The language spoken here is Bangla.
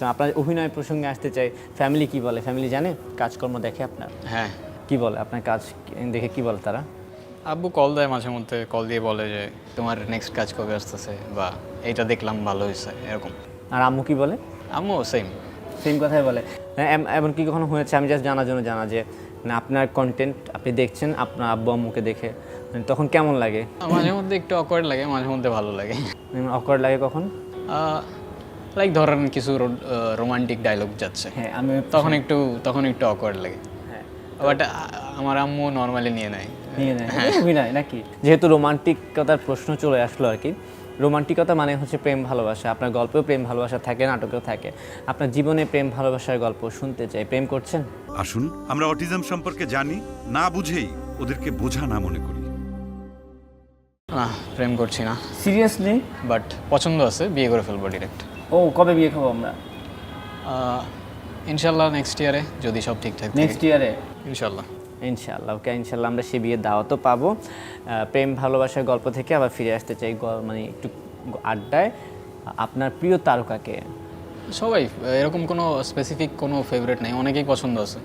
আচ্ছা আপনার অভিনয় প্রসঙ্গে আসতে চাই, ফ্যামিলি কি বলে? ফ্যামিলি জানে কাজকর্ম দেখে আপনার? হ্যাঁ, কি বলে আপনার কাজ দেখে কি বলে তারা? আব্বু কল দেয় মাঝে মধ্যে, কল দিয়ে বলে যে তোমার নেক্সট কাজ কবে আসতেছে, বা এইটা দেখলাম ভালো হয়েছে এরকম। আর আম্মু কি বলে? আম্মু সেম। সেম কথাই বলে। এমন কি কখনো হয়েছে, আমি জাস্ট জানার জন্য জানা, যে না আপনার কন্টেন্ট আপনি দেখছেন আপনার আব্বু আম্মুকে দেখে, মানে তখন কেমন লাগে? মাঝে মধ্যে একটু অকওয়ার্ড লাগে, মাঝে মধ্যে ভালো লাগে। অকওয়ার্ড লাগে কখন? লাইক ধরেন কিছু রোমান্টিক ডায়লগ যাচ্ছে, হ্যাঁ আমি তখন একটু অকওয়ার্ড লাগে। হ্যাঁ বাট আমার আম্মু নর্মালি নিয়ে নেয়। নিয়ে নেয় অভিনয় নাকি? যেহেতু রোমান্টিকতার প্রশ্ন চলে আসলো আর কি, রোমান্টিকতা মানে হচ্ছে প্রেম ভালোবাসা। আপনার গল্পেও প্রেম ভালোবাসা থাকে, নাটকেও থাকে। আপনার জীবনে প্রেম ভালোবাসার গল্প শুনতে চাই। প্রেম করছেন? আসুন আমরা অটিজম সম্পর্কে জানি, না বুঝেই ওদেরকে বোঝা না মনে করি। না, প্রেম করছি না, সিরিয়াসলি? বাট পছন্দ আছে, বিয়ে করে ফেলবো ডিরেক্ট। ও কবে বিয়ে খাবো আমরা? ইনশাল্লাহ নেক্সট ইয়ারে, যদি সব ঠিকঠাক থাকে। নেক্সট ইয়ারে ইনশাল্লাহ। ইনশাআল্লাহ। ওকে, ইনশাআল্লাহ আমরা সে বিয়ের দাওয়াতও পাবো। প্রেম ভালোবাসার গল্প থেকে আবার ফিরে আসতে চাই মানে একটু আড্ডায়। আপনার প্রিয় তারকাকে? সবাই, এরকম কোনো স্পেসিফিক কোনো ফেভারিট নেই, অনেকেই পছন্দ আছে।